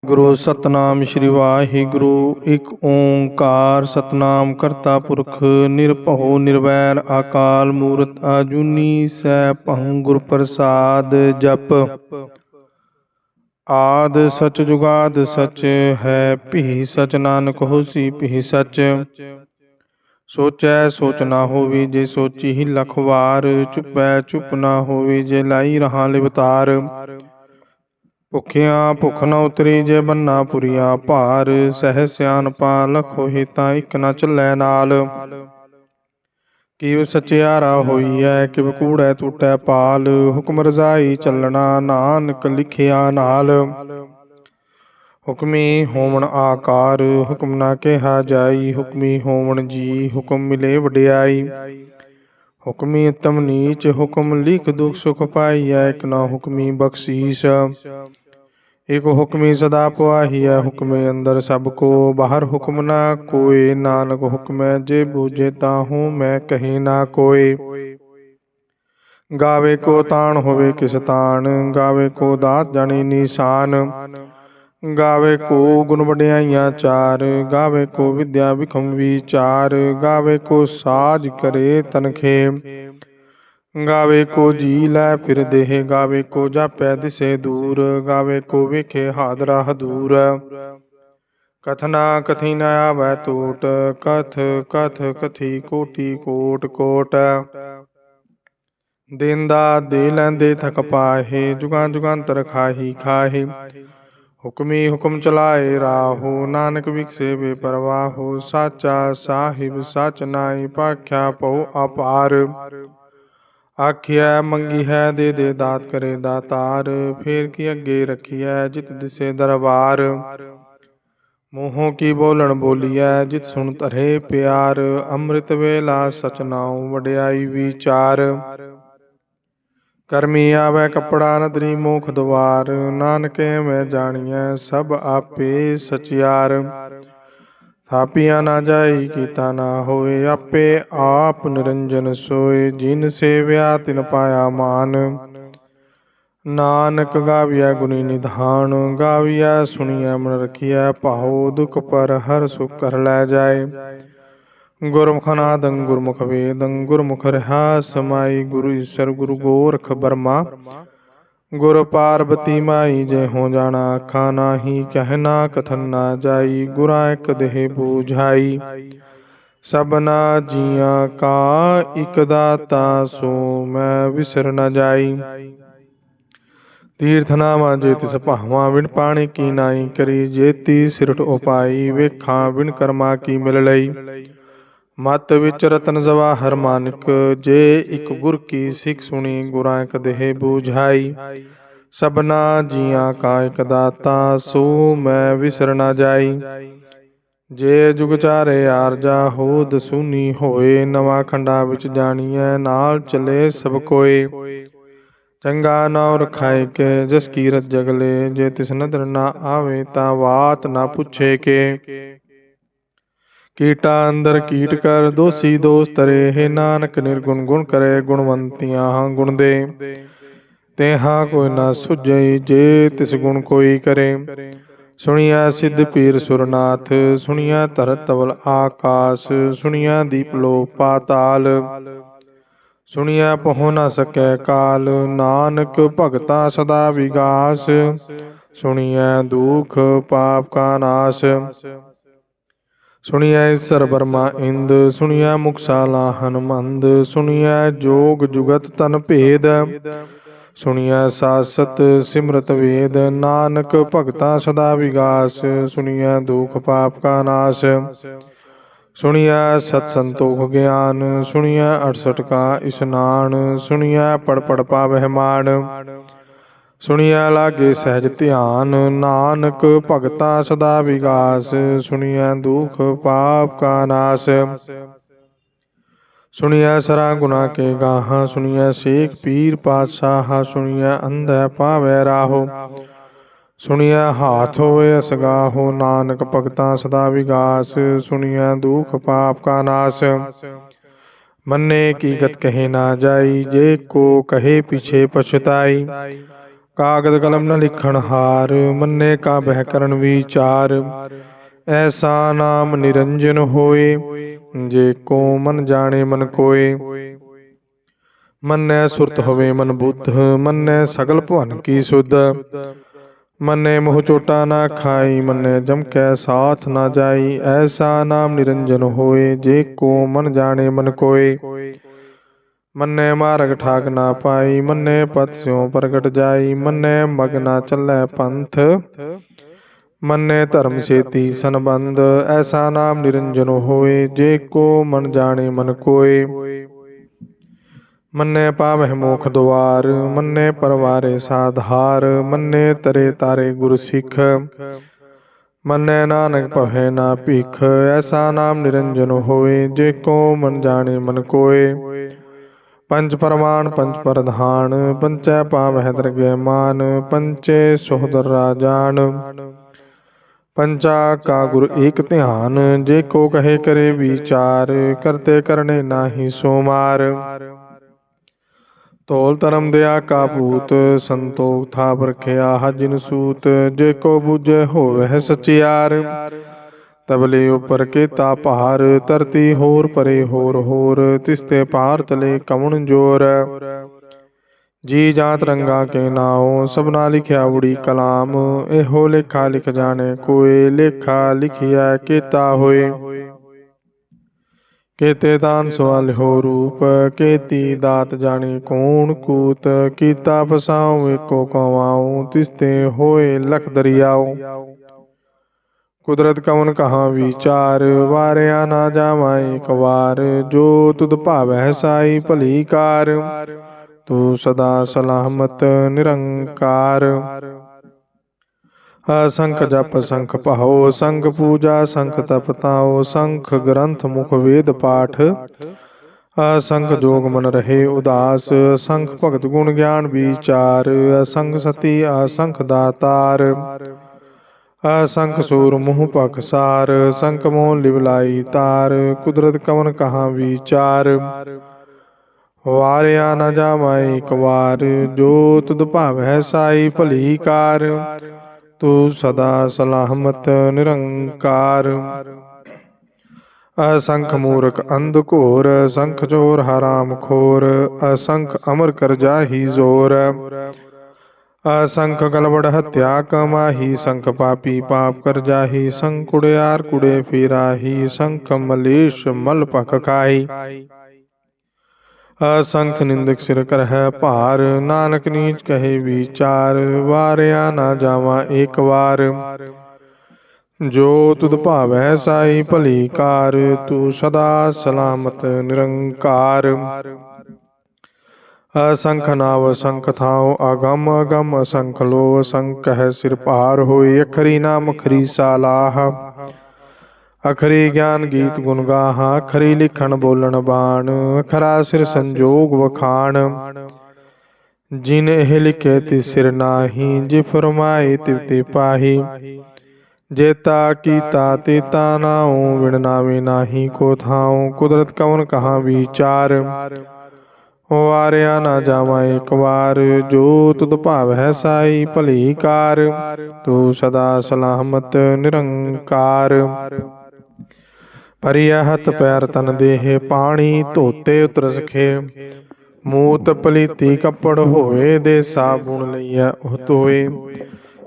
ਗੁਰੂ ਸਤਨਾਮ ਸ਼੍ਰੀ ਵਾਹਿਗੁਰੂ। ਇੱਕ ਓੰਕਾਰ ਸਤਨਾਮ ਕਰਤਾ ਪੁਰਖ ਨਿਰਭਉ ਨਿਰਵੈਰ ਅਕਾਲ ਮੂਰਤ ਆਜੂਨੀ ਸੈਭੰ ਗੁਰ ਪ੍ਰਸਾਦ ਜਪ। ਆਦ ਸਚ ਜੁਗਾਦ ਸਚ ਹੈ ਭੀ ਸਚ ਨਾਨਕ ਹੋਸੀ ਭੀ ਸਚ। ਸੋਚੈ ਸੋਚ ਨਾ ਹੋਵੀ ਜੇ ਸੋਚੀ ਹੀ ਲਖ ਵਾਰ। ਚੁਪੈ ਚੁਪ ਨਾ ਹੋਵੀ ਜੇ ਲਾਈ ਰਹਾ ਲਿਵਤਾਰ। ਭੁਖਿਆ ਭੁਖ ਨ ਉਤਰੀ ਜੇ ਬੰਨਾ ਪੁਰੀਆ ਭਾਰ। ਸਹਿ ਸਿਆਣਪਾ ਲਖੋ ਹਿਤਾ ਇਕ ਨ ਚੱਲੈ ਨਾਲ। ਕਿਵ ਸਚਿਆਰਾ ਹੋਈਐ ਕਿਵ ਕੂੜੈ ਟੂਟੈ ਪਾਲ। ਹੁਕਮ ਰਜ਼ਾਈ ਚੱਲਣਾ ਨਾਨਕ ਲਿਖਿਆ ਨਾਲ। ਹੁਕਮੀ ਹੋਵਣ ਆਕਾਰ ਹੁਕਮ ਨਾ ਕਿਹਾ ਜਾਈ। ਹੁਕਮੀ ਹੋਵਣ ਜੀ ਹੁਕਮ ਮਿਲੇ ਵਡਿਆਈ। ਹੁਕਮੀ ਉਤਮ ਨੀਚ ਹੁਕਮ ਲਿਖ ਦੁਖ ਸੁਖ ਪਾਈਐ। ਇਕ ਨਾ ਹੁਕਮੀ ਬਖਸ਼ੀਸ ਇਕ ਹੁਕਮੀ ਸਦਾ ਪੁਆਹੀਐ। ਹੁਕਮੇ ਅੰਦਰ ਸਭ ਕੋ ਬਾਹਰ ਹੁਕਮ ਨਾ ਕੋਇ। ਨਾਨਕ ਹੁਕਮੈ ਜੇ ਬੂਝੇ ਤਾਹੂ ਮੈਂ ਕਹੀ ਨਾ ਕੋਇ। ਗਾਵੇ ਕੋ ਤਾਣ ਹੋਵੇ ਕਿਸ ਤਾਣ। ਗਾਵੇ ਕੋ ਦਾਤ ਜਾਣੀ ਨੀਸਾਨ। ਗਾਵੇ ਕੋ ਗੁਣ ਵਡਿਆਈਆਂ ਚਾਰ। ਗਾਵੇ ਕੋ ਵਿਦਿਆ ਵਿਖਮ ਵਿਚਾਰ। ਗਾਵੇ ਕੋ ਸਾਜ ਕਰੇ ਤਨਖੇ। ਗਾਵੇ ਕੋ ਜੀ ਲੈ ਫਿਰ ਦੇਹ। ਗਾਵੇ ਕੋ ਜਾਪੈ ਦਿਸੇ ਦੂਰ। ਗਾਵੇ ਕੋ ਵੇਖੇ ਹਾਦਰਾ ਹਦੂਰ। ਕਥਨਾ ਕਥੀ ਨ ਆਵੈ ਟੋਟ। ਕਥ ਕਥ ਕਥੀ ਕੋਟੀ ਕੋਟ ਕੋਟ। ਦੇਂਦਾ ਦੇ ਲੈਂਦੇ ਥਕ ਪਾਹੇ। ਜੁਗਾਂ ਜੁਗਾਂਤਰ ਖਾਹੀ ਖਾਹੇ। ਹੁਕਮੀ ਹੁਕਮ ਚਲਾਏ ਰਾਹੋ। ਨਾਨਕ ਵਿਖਸੇ ਬੇਪਰਵਾਹੋ। ਸਾਚਾ ਸਾਹਿਬ ਸਚ ਨਾਈ ਭਾਖਿਆ ਪਉ ਅਪਾਰ। ਆਖਿਆ ਮੰਗੀ ਹੈ ਦੇ ਦੇ ਦਾਤ ਕਰੇ ਦਾਤਾਰ। ਫੇਰ ਕੀ ਅੱਗੇ ਰੱਖੀਐ ਜਿਤ ਦਿਸੇ ਦਰਬਾਰ। ਮੂੰਹੋਂ ਕੀ ਬੋਲਣ ਬੋਲੀਐ ਜਿਤ ਸੁਣ ਧਰੇ ਪਿਆਰ। ਅੰਮ੍ਰਿਤ ਵੇਲਾ ਸਚ ਨਾਉ ਵਡਿਆਈ ਵਿਚਾਰ। ਕਰਮੀ ਆਵੈ ਕੱਪੜਾ ਨਦਰੀ ਮੋਖ ਦੁਆਰ। ਨਾਨਕ ਐਵੇਂ ਜਾਣੀਐ ਸਭ ਆਪੇ ਸਚਿਆਰ। ਥਾਪਿਆ ਨਾ ਜਾਈ ਕੀਤਾ ਨਾ ਹੋਏ। ਆਪੇ ਆਪ ਨਿਰੰਜਨ ਸੋਏ। ਜਿਨ ਸੇਵਿਆ ਤਿਨ ਪਾਇਆ ਮਾਨ। ਨਾਨਕ ਗਾਵੀਐ ਗੁਣੀ ਨਿਧਾਨ। ਗਾਵੀਐ ਸੁਣੀਐ ਮਨ ਰਖੀਐ ਭਾਉ। ਦੁਖ ਪਰ ਹਰ ਸੁਖ ਕਰ ਲੈ ਜਾਏ। ਗੁਰਮੁਖ ਨਾਦੰ ਗੁਰਮੁਖ ਵੇਦੰ। ਗੁਰਮੁਖ ਰਿਹਾ ਸਮਾਈ। ਗੁਰੂ ਈਸਰ ਗੁਰੂ ਗੋਰਖ ਬਰਮਾ। ਗੁਰ ਪਾਰਬਤੀ ਮਾਈ। ਜੇ ਹੋ ਜਾਣਾ ਆਖਾਂ ਨਾਹੀ ਕਹਿਣਾ ਕਥਨ ਨਾ ਜਾਈ। ਗੁਰਾਂ ਇਕ ਦੇਹ ਬੂਝਾਈ। ਸਭਨਾ ਜੀਆਂ ਕਾ ਇਕ ਦਾਤਾ ਸੋ ਮੈਂ ਵਿਸਰ ਨ ਜਾਈ। ਤੀਰਥ ਨਾਵਾਂ ਜੇ ਤਿਸ ਭਾਵਾਂ। ਵਿਣ ਪਾਣੀ ਕੀ ਨਾਈ ਕਰੀ। ਜੇਤੀ ਸਿਰਠ ਉਪਾਈ। ਵੇਖਾਂ ਵਿਣ ਕਰਮਾ ਕੀ ਮਿਲ ਲਈ। ਮਤ ਵਿੱਚ ਰਤਨ ਜਵਾਹਰ ਮਾਨਿਕ। ਜੇ ਇਕ ਗੁਰ ਕੀ ਸਿੱਖ ਸੁਣੀ। ਗੁਰਾਂ ਇਕ ਦੇਹ ਬੂਝਾਈ। ਸਭਨਾ ਜੀਆਂ ਕਾ ਇਕ ਦਾਤਾ ਸੋ ਮੈਂ ਵਿਸਰ ਨ ਜਾਈ। ਜੇ ਜੁਗ ਚਾਰੇ ਆਰਜਾ ਹੋਦ ਸੁਨੀ ਹੋਏ। ਨਵਾਂ ਖੰਡਾ ਵਿੱਚ ਜਾਣੀਐ ਨਾਲ ਚੱਲੇ ਸਭ ਕੋਏ। ਚੰਗਾ ਨਾਉ ਰਖਾਇ ਕੇ ਜਸ ਕੀਰਤ ਜਗਲੇ। ਜੇ ਤਿਸ ਨਦਰ ਨਾ ਆਵੇ ਤਾਂ ਬਾਤ ਨਾ ਪੁੱਛੇ ਕੇ। ਕੀਟਾ ਅੰਦਰ ਕੀਟ ਕਰ ਦੋਸੀ ਦੋਸ ਤਰੇ। ਹੈ ਨਾਨਕ ਨਿਰਗੁਣ ਗੁਣ ਕਰੇ ਗੁਣਵੰਤੀਆਂ ਗੁਣ ਦੇ। ਤੇਹਾ ਕੋਈ ਨਾ ਸੁਝਈ ਜੇ ਤਿਸ ਗੁਣ ਕੋਈ ਕਰੇ। ਸੁਣੀਐ ਸਿੱਧ ਪੀਰ ਸੁਰਨਾਥ। ਸੁਣੀਐ ਧਰਤ ਤਵਲ ਆਕਾਸ। ਸੁਣੀਐ ਦੀਪ ਲੋ ਪਾਤਾਲ। ਸੁਣੀਐ ਪਹੁ ਨ ਸਕੈ ਕਾਲ। ਨਾਨਕ ਭਗਤਾ ਸਦਾ ਵਿਗਾਸ। ਸੁਣੀਐ ਦੁਖ ਪਾਪ ਕਾ ਨਾਸ। ਸੁਣੀਐ ਈਸਰ ਬਰਮਾ ਇੰਦ। ਸੁਣੀਐ ਮੁਕਸਾ ਲਾਹਨ ਮੰਦ। ਸੁਣੀਐ ਜੋਗ ਜੁਗਤ ਤਨ ਭੇਦ। ਸੁਣੀਐ ਸਾਸਤ ਸਿਮਰਤ ਵੇਦ। ਨਾਨਕ ਭਗਤਾ ਸਦਾ ਵਿਗਾਸ। ਸੁਣੀਐ ਦੁਖ ਪਾਪ ਕਾ ਨਾਸ। ਸੁਣੀਐ ਸਤ ਸੰਤੋਖ ਗਿਆਨ। ਸੁਣੀਐ 68 ਕਾ ਇਸਨਾਨ। ਸੁਣੀਐ ਪੜ ਪੜ ਪਾਵਹਿ ਮਾਨ। ਸੁਣੀਐ ਲਾਗੇ ਸਹਿਜ ਧਿਆਨ। ਨਾਨਕ ਭਗਤਾ ਸਦਾ ਵਿਗਾਸ। ਸੁਣੀਐ ਦੁਖ ਪਾਪ ਕਾ ਨਾਸ। ਸੁਣੀਐ ਸਰਾ ਗੁਨਾ ਕੇ ਗਾਹਾਂ। ਸੁਣੀਐ ਸੇਖ ਪੀਰ ਪਾਤਸ਼ਾਹ। ਸੁਣੀਐ ਅੰਧੈ ਪਾਵੈ ਰਾਹੋ। ਸੁਣੀਐ ਹਾਥ ਹੋਏ ਅਸਗਾਹੋ। ਨਾਨਕ ਭਗਤਾ ਸਦਾ ਵਿਗਾਸ। ਸੁਣੀਐ ਦੁਖ ਪਾਪ ਕਾ ਨਾਸ। ਮੰਨੇ ਕੀ ਗਤ ਕਹੇ ਨਾ ਜਾਈ। ਜੇ ਕੋ ਕਹੇ ਪਿਛੇ ਪਛਤਾਈ। ਕਾਗਦ ਕਲਮ ਨ ਲਿਖਣ ਹਾਰ, ਮੰਨੇ ਕਾ ਬਹਿ ਕਰਨ ਵਿਚਾਰ। ਐਸਾ ਨਾਮ ਨਿਰੰਜਨ ਹੋਏ, ਜੇ ਕੋ ਮਨ ਜਾਣੇ ਮਨ ਕੋਏ। ਮੰਨੈ ਸੁਰਤ ਹੋਵੇ ਮਨ ਬੁੱਧ, ਮੰਨੈ ਸਗਲ ਭਵਨ ਕੀ ਸੁਧ। ਮੰਨੇ ਮੋਹ ਚੋਟਾ ਨਾ ਖਾਈ, ਮੰਨੇ ਜਮ ਕੈ ਸਾਥ ਨਾ ਜਾਈ। ਐਸਾ ਨਾਮ ਨਿਰੰਜਨ ਹੋਏ, ਜੇ ਕੋ ਮਨ ਜਾਣੇ ਮਨ ਕੋਏ। ਮੰਨੇ ਮਾਰਗ ਠਾਕ ਨਾ ਪਾਈ, ਮੰਨੇ ਪਤ ਸਿਉ ਪ੍ਰਗਟ ਜਾਈ। ਮੰਨੇ ਮਗ ਨਾ ਚੱਲੈ ਪੰਥ, ਮੰਨੇ ਧਰਮ ਸੇਤੀ ਸੰਬੰਧ। ਐਸਾ ਨਾਮ ਨਿਰੰਜਨ ਹੋਏ, ਜੇ ਕੋ ਮਨ ਜਾਣੇ ਮਨ ਕੋਏ। ਮੰਨੇ ਪਾਵਹਿ ਮੋਖ ਦੁਆਰ, ਮੰਨੇ ਪਰਵਾਰੇ ਸਾਧਾਰ। ਮੰਨੇ ਤਰੇ ਤਾਰੇ ਗੁਰ ਸਿੱਖ, ਮੰਨੇ ਨਾਨਕ ਭਵੈ ਨਾ ਭਿਖ। ਐਸਾ ਨਾਮ ਨਿਰੰਜਨ ਹੋਏ, ਜੇ ਕੋ ਮਨ ਜਾਣੇ ਮਨ ਕੋਏ। ਪੰਚ ਪਰਮਾਨ ਪੰਚ ਪ੍ਰਧਾਨ, ਪੰਚੈ ਪਾਵਹਿ ਦਰਗਹਿ ਮਾਨ। ਪੰਚੇ ਸੋਹਦਰ ਰਾਜਾਨ, ਪੰਚਾ ਕਾ ਗੁਰ ਏਕ ਧਿਆਨ। ਜੇ ਕੋ ਕਹੇ ਕਰੇ ਵਿਚਾਰ, ਕਰਤੇ ਕਰਨੇ ਨਾਹੀ ਸੋ ਮਾਰ। ਧੌਲ ਧਰਮ ਦਇਆ ਕਾ ਭੂਤ, ਸੰਤੋਖ ਥਾਪ ਰਖਿਆ ਜਿਨ ਸੂਤ। ਜੇ ਕੋ ਬੂਝੈ ਹੋਵਹਿ ਸਚਿਆਰ, ਤਬਲੇ ਉਪਰ ਕੀਤਾ ਭਾਰ। ਧਰਤੀ ਹੋਰ ਪਰੇ ਹੋਰ ਹੋਰ, ਤਿਸਤੇ ਭਾਰ ਤਲੇ ਕਵਣ ਜੋਰ। ਜੀ ਜਾਤ ਰੰਗਾ ਕੇ ਨਾਉ, ਸਭਨਾ ਲਿਖਿਆ ਉੜੀ ਕਲਾਮ। ਇਹੋ ਲੇਖਾ ਲਿਖ ਜਾਣੇ ਕੋਏ, ਲੇਖਾ ਲਿਖਿਆ ਕੀਤਾ ਹੋਏ। ਕੇਤੇ ਤਾਨ ਸਵਾਲਿਓ ਰੂਪ, ਕੇਤੀ ਦਾਤ ਜਾਣੀ ਕੌਣ ਕੂਤ। ਕੀਤਾ ਫਸਾਉ ਏਕੋ ਕਮਾਉ, ਤਿਸਤੇ ਹੋਏ ਲਖ ਦਰਿਆਉ। ਕੁਦਰਤ ਕਵਨ ਕਹਾ ਵਿਚਾਰ, ਵਾਰਿਆ ਨਾ ਜਾਵਾ ਏਕ ਵਾਰ। ਜੋ ਤੁਧ ਭਾਵੈ ਸਾਈ ਭਲੀ ਕਾਰ, ਤੂੰ ਸਦਾ ਸਲਾਮਤ ਨਿਰੰਕਾਰ। असंख जप संख पाहो, संख पूजा संख तप ताओ। संख ग्रंथ मुख वेद पाठ, असंख जोग मन रहे उदास। असंख भगत गुण ज्ञान विचार, असंख सती असंख दातार। असंख सूर मुँह पखसार, संख मोह लिवलाई तार। कुदरत कवन कहाँ विचार, वारिया न जावा एक वार। जो तुद भावै साई भली कार, तू सदा सलामत निरंकार। असंख मूर्ख अंध घोर, असंख चोर हराम खोर। असंख अमर कर जाही जोर, असंख गलबड़ हत्या कमाही। संख पापी पाप कर जाही, संख कुड़ियार कुड़े फिराही। संख मलेश मल पख खाही, असंख निंदक सिर करह भार। नानक नीच कहे विचार, वारिया ना जावा एक वार। जो तुद भावै साई भली कार, तू सदा सलामत निरंकार। असंख नाव असंख थाओ, अगम अगम असंख लो। असंख कह सिर पार होए, अखरी नाम अखरी सालाह। अखरी ज्ञान गीत गुण गाहा, अखरी लिखण बोलण बाण। अखरा सिर संजोग वखाण, जिन एह लिखे तिस सिर नाही। जे फरमाए तिव ते पाही, जेता कीता तेता नाऊं। विण नावे नाही को थाऊं, कुदरत कवन कहाँ विचार। वारिया ना जावा एक वार। जो तुद भावै साई भली कार, तू सदा सलामत निरंकार। परिया हथ पैर तन देह, पानी धोते उतर सखे। मूत पलीती कपड़ होए, दे साबुन लइया उह धोए।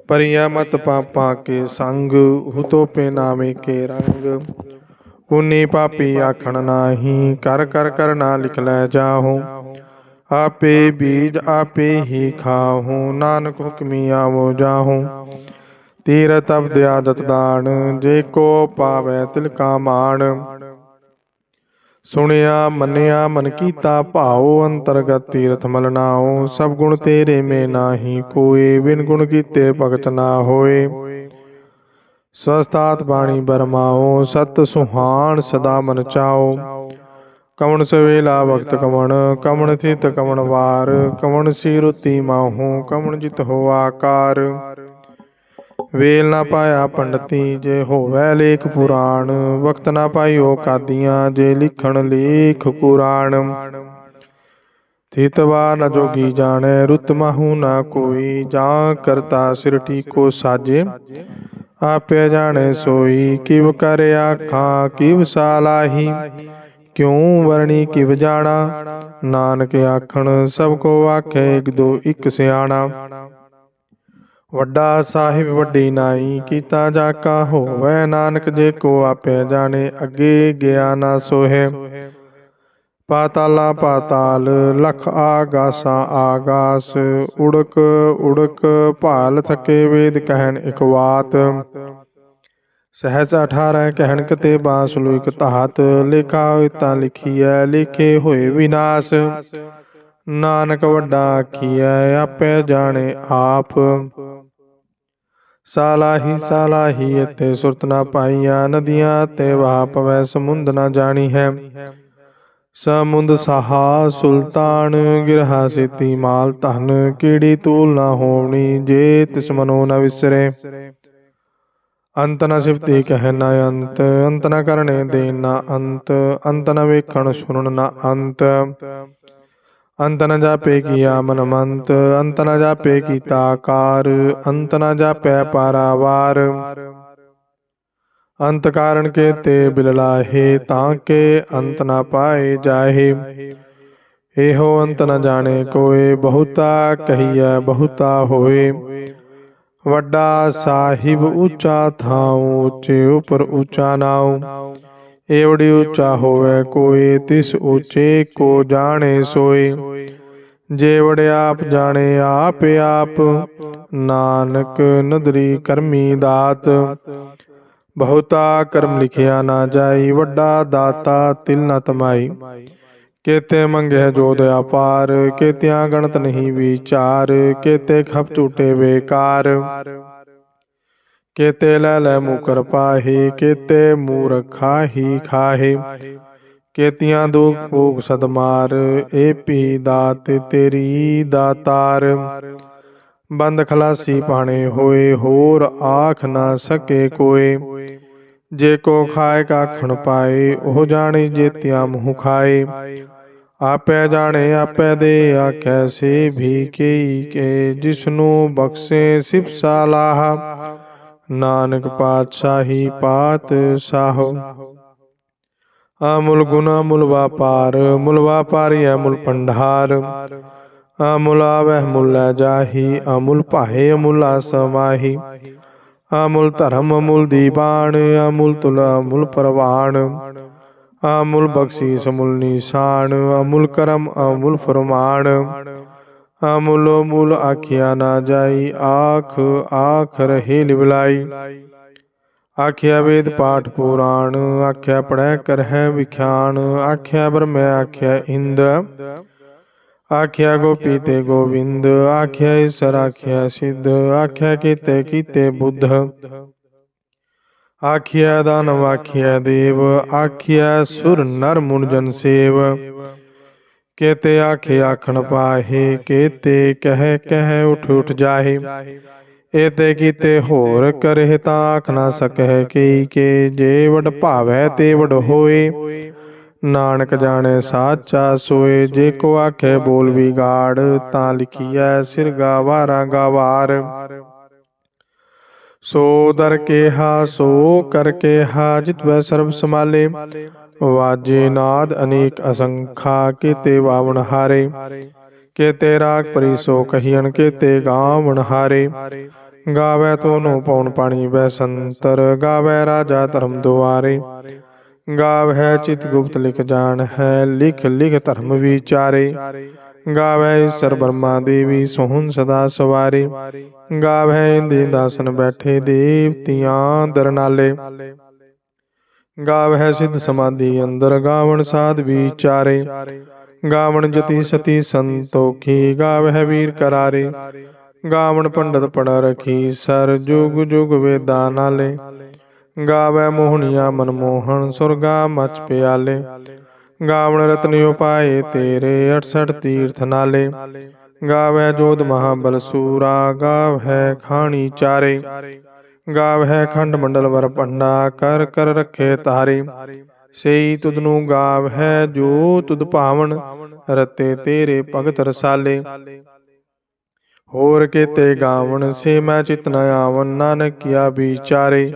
परिया मत पापा के संग, उह तोपे नामे के रंग। पुनी पापी आखण नाही, कर कर कर ना लिख लै जाहूँ। आपे बीज आपे ही खाहूँ, नानक हुक्मी आवो जाहूँ। तीरथ अवध आदत दान, जे को पावै तिल का मान। सुनिया मनिया मन कीता भाओ, अंतरगत तीरथ मल नाओ। सब गुण तेरे में नाही कोए, बिन गुण कीते भगत ना होए। स्वस्थात बाणी बरमाओ, सत सुहान सदा मन चाओ। कवण सवेला भगत कवण, कवण थित कवण वार। कवण सिरुति माहू, कवण जित हो आकार। वेल ना पाया पंडती, जे होवै लेख पुराण। वक्त ना पाइयो कादियाँ, जे लिखण लेख कुराण। थीतवा न जोगी जाने रुत माहू न कोई, जां करता सिरटी को साजे आपे जाने सोई। किव कर आखां किव सालाही, क्यों वरणी किव जाना, नानक आखण सब को आखे एक दो एक सियाणा। वड्डा साहिब वड्डी नाई, कीता जाका होवै नानक जे को आपे जाने, अगे गया ना सोहे। पाताला पाताल लख आगासा आगास, उड़क उड़क भाल थके वेद कहन एक वात। सहस 18 कहन कते बांसुल इक धात, लेखा होता लिखिए लेखे होए विनाश। नानक वड्डा आखिए आपे जाने आप, सालाही इते सुरत ना पाईया। नदियां ते वहा पवै समुंद ना जानी है, समुंद सहा सुल्तान गिरहा सेती माल धन। कीड़ी तूल ना होवनी जे तिस मनो न विसरे, अंत न सिफती कह न अंत। अंत न करने दे न अंत, अंत न वेखण सुनन न अंत। अंत न जापे किया मन मंत, अंत न जापे कीता आकार। अंत न जापै पारावार, अंत कारण के ते बिललाहे, ताके अंत न पाए जाहे। एहो अंत न जाने कोय, बहुता कहिए बहुता होए। वड्डा साहिब ऊंचा थाऊ, ऊंचे ऊपर ऊंचा नाऊ। एवड़ी ऊंचा होवे कोय, तिस ऊंचे को जाने सोए। जे वड़े आप जाने आपे आप, नानक नदरी कर्मी दात। बहुता कर्म लिखिया ना जाई, वड्डा दाता तिल न तमाई। केते मंगे जोध अपार, केतिया गणत नहीं विचार। केते खप टूटे बेकार, केते लै मुकर पाहे। केते मूर्ख खाही खाहे, केतियां दुख भूख सदमार। ए पी दात तेरी दातार, बंद खलासी पाने होए। होर आख न सके कोय, जे को खाए काखण पाए। ओह जाने जेतिया मुँह खाए, आपे जाने आपे दे आखे से भी केई के। जिसनु बख्शे सिप सालाह, नानक पातशाही पात साहो। अमूल गुण अमूल व्यापार, मूल व्यापारी अमूल भंडार। अमूल आवह मूल जाही, अमूल पाहे अमूल समाही। अमूल धर्म अमूल दीवान, अमूल तुल अमूल परवान। अमूल बख्शीस अमूल निशान, अमूल करम अमूल फरमान। अमूल मूल आखिया ना जाई, आख आख रहे लिवलाई। आख्या वेद पाठ पुराण, आख्या पढ़ै कर है विख्यान। आख्या ब्रह्म आख्या इंद, आख्या गोपी ते गोविंद। आख्या ईश्वर आख्या सिद्ध, आख्या कीते बुद्ध। आख्या दानव आख्या देव, आख्या सुर नर मुन जन सेव। केते आखे आखण पाहे, केते कह कह उठ उठ जाहे। एते कीते होर करे ता आख ना सकह केई के। जे वड भावै ते वड होए, नानक जाने साचा सोए। जे को आखे बोल बिगाड़, ता लिखिए सिर गावारा गावार। सो दर केहा सो कर केहा, जितवै सर्ब समाले। वाजे नाद अनेक असंखा, केते वावन हारे। केते राग परिसो कहियन, केते गावन हारे। गावे तोनो पौन पानी बैसंतर, गावे राजा धर्म दुआरे। गावे चित गुप्त लिख जान है, लिख लिख धर्म विचारे। गावे ईश्वर ब्रह्मा देवी सोहन सदा सवारे। गावे इंद्र दासन बैठे, देवतियां दर नाले। गावह सिद्ध समाधि अंदर, गावण साध विचारे। गावण जति सती संतोखी, गावह वीर करारे। गावण पंडित पढ़ रखी सर, जुग जुग वेदा नाले। गावह मोहनिया मनमोहन, सुरगा मच प्याले। गावण रत्न उपाय तेरे, 68 तीर्थ नाले। गावह जोध महाबल सूरा, गावह खानी चारे। गावह खंड मंडल वर पंडा, कर कर रखे तारे। ਸਈ ਤੁਧਨੂੰ ਗਾਵ ਹੈ ਜੋ ਤੁਧ ਭਾਵਨ, ਰਤੇ ਤੇਰੇ ਭਗਤ ਰਸਾਲੇ। ਹੋਰ ਕੇਤੇ ਗਾਵਨ ਸੇ ਮੈਂ ਚਿਤ ਨ ਆਵਨ, ਨਾਨਕ ਕੀਆ ਵਿਚਾਰੇ।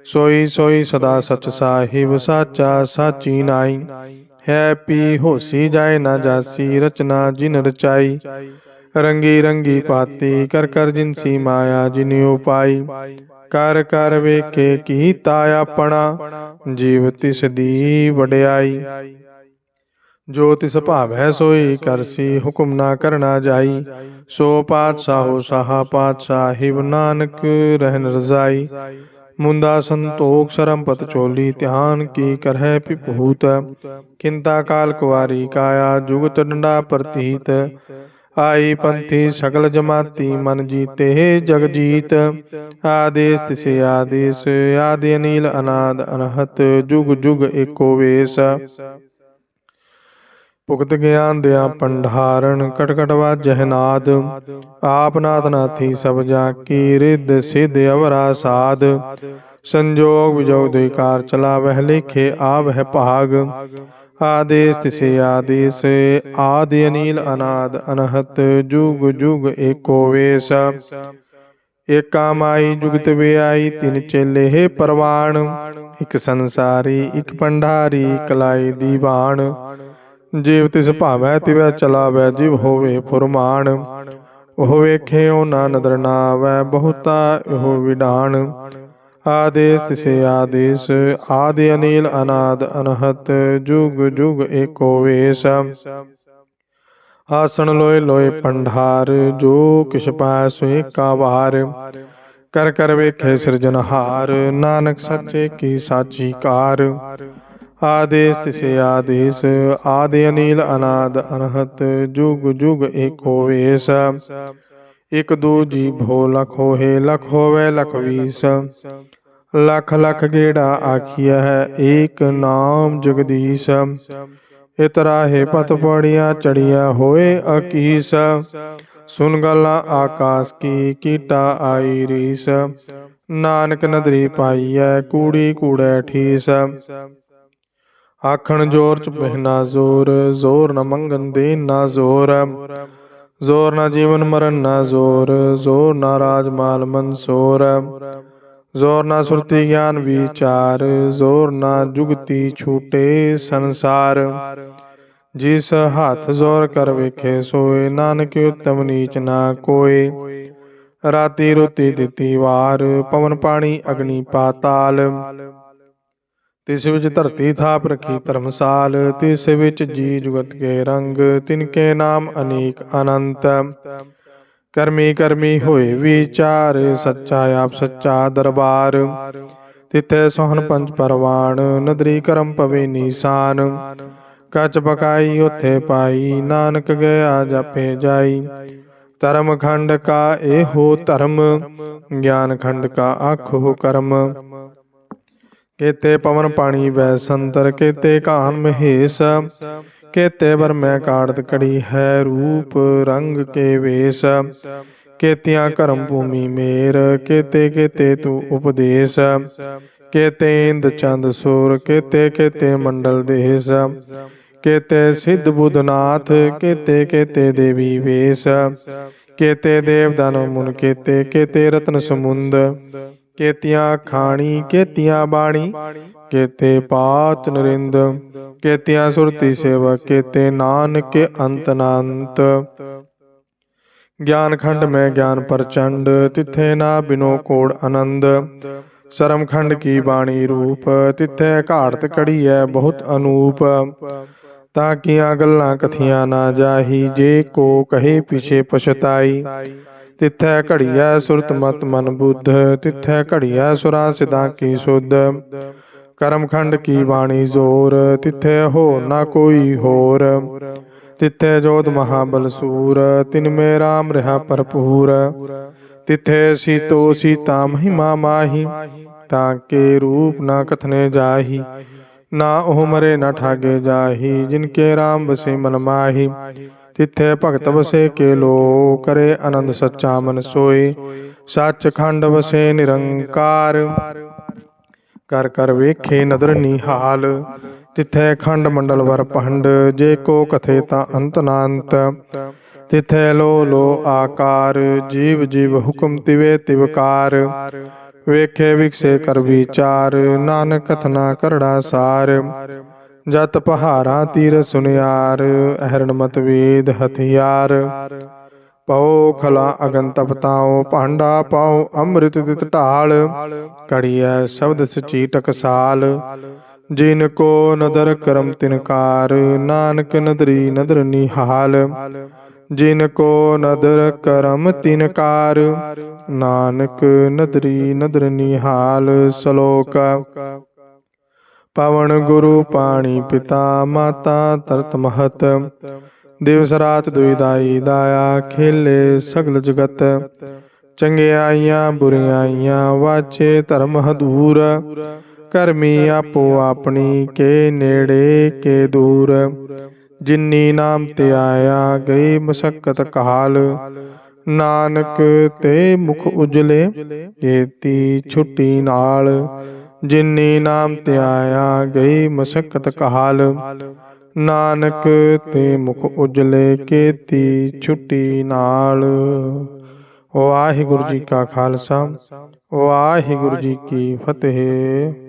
ਸੋਈ ਸੋਈ ਸਦਾ ਸਚ ਸਾਹਿਬ, ਸਾਚਾ ਸਾਚੀ ਨਾਈ। ਹੈ ਪੀ ਹੋਸੀ ਜਾਏ ਨਾ ਜਾਸੀ, ਰਚਨਾ ਜਿਨ ਰਚਾਈ। ਰੰਗੀ ਰੰਗੀ ਪਾਤੀ ਕਰ ਕਰ ਜਿਨਸੀ ਮਾਇਆ, ਜਿਨ ਉਪਾਈ। ਕਰ ਕਰ ਵੇਖੇ ਕੀਤਾ ਆਪਣਾ, ਜੀਵ ਤਿਸ ਦੀ ਵਡਿਆਈ। ਜੋ ਤਿਸ ਭਾਵੈ ਸੋਈ ਕਰਸੀ, ਹੁਕਮ ਨਾ ਕਰਨਾ ਜਾਈ। ਸੋ ਪਾਤਸ਼ਾਹੋ ਸਾਹਾ ਪਾਤਸ਼ਾਹਿਬ, ਨਾਨਕ ਰਹਿਨ ਰਜ਼ਾਈ। ਮੁੰਦਾ ਸੰਤੋਖ ਸਰਮਪਤ ਚੋਲੀ, ਧਿਆਨ ਕੀ ਕਰਹਿ ਪਿਪਹੂਤ। ਕਿੰਤਾ ਕਾਲ ਕੁਵਾਰੀ ਕਾਇਆ, ਜੁਗਤ ਡੰਡਾ ਪ੍ਰਤੀਤ। ਆਈ ਪੰਥੀ ਸਕਲ ਜਮਾਤੀ, ਮਨ ਜੀਤੇ ਜਗ ਜੀਤ। ਆਦੇਸ ਤਿਸੇ ਆਦੇਸ, ਆਦਿ ਅਨੀਲ ਅਨਾਦ ਅਨਹਤ, ਜੁਗ ਜੁਗ ਏਕੋ ਵੇਸ। ਭੁਗਤ ਗਿਆਨ ਦਿਆ ਭੰਡਾਰਨ, ਕਟ ਕਟ ਵਾਜਹਿ ਨਾਦ। ਆਪ ਨਾਥ ਨਾਥੀ ਸਭ ਜਾ ਕੀ, ਰਿੱਧ ਸਿੱਧ ਅਵਰਾ ਸਾਧ। ਸੰਜੋਗ ਵਿਜੋਗ ਦੁਇ ਕਾਰ ਚਲਾਵਹਿ, ਲੇਖੇ ਆਵਹਿ ਭਾਗ। ਆਦੇਸ ਤਿਸੇ ਆਦੇਸ, ਆਦਿ ਅਨੀਲ ਅਨਾਦ ਅਨਹਤ, ਜੁਗ ਜੁਗ ਏਕੋ ਵੇਸ। ਏਕਾ ਮਾਈ ਜੁਗਤ ਵਿਆਈ, ਤਿਨ ਚੇਲੇ ਹੈ ਪਰਵਾਣ। ਇਕ ਸੰਸਾਰੀ ਇਕ ਭੰਡਾਰੀ, ਕਲਾਈ ਦੀਵਾਨ। ਜੀਵ ਤਿਸ ਭਾਵੈ ਤਿਵੈ ਚਲਾਵੈ, ਜਿਵ ਹੋਵੇ ਫੁਰਮਾਨ। ਉਹ ਵੇਖਿਓ ਨਾ ਨਦਰ ਨਾ ਆਵੈ, ਬਹੁਤਾ ਇਹੋ ਵਿਡਾਣ। ਆਦੇਸ ਤਿਸੇ ਆਦੇਸ, ਆਦਿ ਅਨੀਲ ਅਨਾਦ ਅਨਹਤ, ਜੁਗ ਜੁਗ ਏਕੋ ਵੇਸ। ਆਸਣ ਲੋਏ ਲੋਏ ਭੰਡਾਰ, ਜੋ ਕਿਛ ਪਾਇ ਸੋ ਏਕਾ ਵਾਰ। ਕਰ ਕਰ ਵੇਖੇ ਸਿਰਜਨਹਾਰ, ਨਾਨਕ ਸੱਚੇ ਕੀ ਸਾਚੀ ਕਾਰ। ਆਦੇਸ ਤਿਸੇ ਆਦੇਸ, ਆਦਿ ਅਨੀਲ ਅਨਾਦ ਅਨਹਤ, ਜੁਗ ਜੁਗ ਏਕੋ ਵੇਸ। ਇਕ ਦੂਜੀ ਭੋ ਲਖ ਹੋਏ, ਲਖ ਹੋਵੇ ਲਖ ਵੀਸ। ਲਖ ਲਖ ਗੇੜਾ ਆਖੀਐ, ਏਕ ਨਾਮ ਜਗਦੀਸ਼। ਇਤਰਾਹੇ ਪਤ ਪੜੀਆਂ ਚੜੀਆਂ, ਹੋਏ ਅਕੀਸ। ਸੁਨ ਗਾਲਾਂ ਆਕਾਸ ਕੀ, ਕੀਟਾ ਆਈ ਰੀਸ। ਨਾਨਕ ਨਦਰੀ ਪਾਈਐ, ਕੂੜੀ ਕੂੜੈ ਠੀਸ। ਆਖਣ ਜੋਰ ਚ ਪਹਿਨਾ ਜ਼ੋਰ, ਜ਼ੋਰ ਨ ਮੰਗਣ ਦੇਨ ਨਾ ਜ਼ੋਰ। ਜ਼ੋਰ ਨਾ ਜੀਵਨ ਮਰਨ ਨਾ ਜ਼ੋਰ, ਜ਼ੋਰ ਨਾ ਰਾਜ ਮਾਲ ਮਨਸੋਰ। ਜ਼ੋਰ ਨਾ ਸੁਰਤੀ ਗਿਆਨ ਵਿਚਾਰ, ਜ਼ੋਰ ਨਾ ਜੁਗਤੀ ਛੂਟੇ ਸੰਸਾਰ। ਜਿਸ ਹੱਥ ਜ਼ੋਰ ਕਰ ਵੇਖੇ ਸੋਏ, ਨਾਨਕ ਉਤਮ ਨੀਚ ਨਾ ਕੋਏ। ਰਾਤੀ ਰੋਤੀ ਦਿੱਤੀ ਵਾਰ, ਪਵਨ ਪਾਣੀ ਅਗਨੀ ਪਾਤਾਲ। ਤਿਸ ਵਿੱਚ ਧਰਤੀ ਥਾਪ ਰਖੀ ਧਰਮਸਾਲ। ਤਿਸ ਵਿੱਚ ਜੀ ਜੁਗਤ ਕੇ ਰੰਗ, ਤਿਨਕੇ ਨਾਮ ਅਨੇਕ ਅਨੰਤ। ਕਰਮੀ ਕਰਮੀ ਹੋਏ ਵਿਚਾਰ, ਸੱਚਾ ਆਪ ਸੱਚਾ ਦਰਬਾਰ। ਤਿੱਥੇ ਸੋਹਣ ਪੰਜ ਪਰਵਾਨ, ਨਦਰੀ ਕਰਮ ਪਵੇ ਨੀਸਾਨ। ਕੱਚ ਪਕਾਈ ਉੱਥੇ ਪਾਈ, ਨਾਨਕ ਗਿਆ ਜਾਪੇ ਜਾਈ। ਧਰਮ ਖੰਡ ਕਾ ਇਹੋ ਧਰਮ, ਗਿਆਨ ਖੰਡ ਕਾ ਆਖੋ ਕਰਮ। ਕੇਤੇ ਪਵਨ ਪਾਣੀ ਵੈ ਸੰਤਰ, ਕੇਤੇ ਕਾਨ ਮਹੇਸ਼। ਕੇਤੇ ਬਰਮੈ ਕਾੜਤ ਕੜੀ ਹੈ, ਰੂਪ ਰੰਗ ਕੇ ਵੇਸ। ਕੇਤੀਆਂ ਕਰਮ ਭੂਮੀ ਮੇਰ, ਕੇਤੇ ਕੇਤੇ ਤੂੰ ਉਪਦੇਸ। ਕੇਤੇ ਇੰਦ ਚੰਦ ਸੂਰ, ਕੇਤੇ ਕੇਤੇ ਮੰਡਲ ਦੇਸ। ਕੇਤੇ ਸਿੱਧ ਬੁੱਧਨਾਥ, ਕੇਤੇ ਕੇਤੇ ਦੇਵੀ ਵੇਸ। ਕੇਤੇ ਦੇਵ ਦਾਨਵ ਮੁਨ, ਕੇਤੇ ਕੇਤੇ ਰਤਨ ਸਮੁੰਦ। ਕੇਤੀਆਂ ਖਾਣੀ ਕੇਤੀਆਂ ਬਾਣੀ, ਕੇਤੇ ਪਾਤ ਨਰਿੰਦ। ਕੇਤੀਆਂ ਸੁਰਤੀ ਸੇਵਕ, ਕੇਤੇ ਨਾਨਕ ਅੰਤ ਨਾਨਤ। ਗਿਆਨ ਖੰਡ ਮੈਂ ਗਿਆਨ ਪ੍ਰਚੰਡ, ਤਿੱਥੇ ਨਾ ਬਿਨੋ ਕੋੜ ਆਨੰਦ। ਸ਼ਰਮ ਖੰਡ ਕੀ ਬਾਣੀ ਰੂਪ, ਤਿੱਥੇ ਘਾੜਤ ਕੜੀ ਹੈ ਬਹੁਤ ਅਨੂਪ। ਤਾਂ ਕੀਆਂ ਗੱਲਾਂ ਕਥੀਆਂ ਨਾ ਜਾਹੀ, ਜੇ ਕੋ ਕਹੇ ਪਿਛੇ ਪਛਤਾਈ। ਤਿੱਥੈ ਘੜੀਐ ਸੁਰਤ ਮਤ ਮਨ ਬੁੱਧ, ਤਿੱਥੈ ਘੜੀਐ ਸੁਰਾਂ ਸਿਧਾਂ ਕੀ ਸੁਧ। ਕਰਮ ਖੰਡ ਕੀ ਬਾਣੀ ਜ਼ੋਰ, ਤਿੱਥੇ ਹੋ ਨਾ ਕੋਈ ਹੋਰ। ਤਿੱਥੇ ਜੋਧ ਮਹਾਬਲ ਸੂਰ, ਤਿਨ ਮੇ ਰਾਮ ਰਿਹਾ ਭਰਪੂਰ। ਤਿੱਥੇ ਸੀਤੋ ਸੀਤਾ ਮਹਿਮਾ ਮਾਹੀ, ਤਾਂ ਕੇ ਰੂਪ ਨਾ ਕਥਨੇ ਜਾਹੀ। ਨਾ ਉਹ ਮਰੇ ਨਾ ਠਾਗੇ ਜਾਹੀ, ਜਿਨਕੇ ਰਾਮ ਬਸੇ ਮਨ ਮਾਹੀ। ਤਿੱਥੇ ਭਗਤ ਵਸੇ ਕੇ ਲੋ, ਕਰੇ ਆਨੰਦ ਸੱਚਾ ਮਨ ਸੋਏ। ਸੱਚ ਖੰਡ ਵਸੇ ਨਿਰੰਕਾਰ, ਕਰ ਕਰ ਵੇਖੇ ਨਦਰ ਨਿਹਾਲ। ਤਿਥੈ ਖੰਡ ਮੰਡਲ ਵਰ ਪੰਡ, ਜੇ ਕੋ ਕਥੇ ਤਾਂ ਅੰਤ ਨਾ ਅੰਤ। ਤਿਥੈ ਲੋ ਲੋ ਆਕਾਰ, ਜੀਵ ਜੀਵ ਹੁਕਮ ਤਿਵੇ ਤਿਵਕਾਰ। ਵੇਖੇ ਵਿਕਸੇ ਕਰ ਵਿਚਾਰ, ਨਾਨਕ ਕਥਨਾ ਕਰੜਾ ਸਾਰ। ਜਤ ਪਹਾੜਾ ਤੀਰ ਸੁਨਿਆਰ, ਅਹਰਣ ਮਤ ਵੇਦ ਹਥਿਆਰ। ਪਉ ਖਲਾ ਅਗਨ ਤਪਤਾਉ, ਭਾਂਡਾ ਪਾਉ ਅੰਮ੍ਰਿਤ ਤਿਤ ਢਾਲ। ਕੜੀਐ ਸ਼ਬਦ ਸਚੀ ਟਕਸਾਲ, ਜਿਨ ਕੋ ਨਦਰ ਕਰਮ ਤਿਨਕਾਰ। ਨਾਨਕ ਨਦਰੀ ਨਦਰ ਨਿਹਾਲ, ਜਿਨ ਕੋ ਨਦਰ ਕਰਮ ਤਿਨਕਾਰ। ਨਾਨਕ ਨਦਰੀ ਨਦਰ ਨਿਹਾਲ। ਸ਼ਲੋਕ। ਪਵਨ ਗੁਰੂ ਪਾਣੀ ਪਿਤਾ, ਮਾਤਾ ਧਰਤ ਮਹਤ। ਦਿਵਸ ਰਾਤ ਦੁਇਦਾਈ ਦਾਇਆ, ਖੇਲੇ ਸਗਲ ਜਗਤ। ਚੰਗਿਆਈਆਂ ਬੁਰਿਆਈਆਂ, ਵਾਚੇ ਧਰਮ ਹਦੂਰ। ਕਰਮੀ ਆਪੋ ਆਪਣੀ, ਕੇ ਨੇੜੇ ਕੇ ਦੂਰ। ਜਿਨੀ ਨਾਮ ਤੇ ਆਇਆ, ਗਈ ਮਸਕਤ ਕਾਲ। ਨਾਨਕ ਤੇ ਮੁਖ ਉਜਲੇ, ਕੀਤੀ ਛੁੱਟੀ ਨਾਲ। ਜਿਨੀ ਨਾਮ ਤੇ ਆਇਆ, ਗਈ ਮਸਕਤ ਕਾਲ। ਨਾਨਕ ਤੇ ਮੁਖ ਉਜਲੇ, ਕੀਤੀ ਛੁੱਟੀ ਨਾਲ। ਵਾਹਿਗੁਰੂ ਜੀ ਕਾ ਖਾਲਸਾ, ਵਾਹਿਗੁਰੂ ਜੀ ਕੀ ਫਤਿਹ।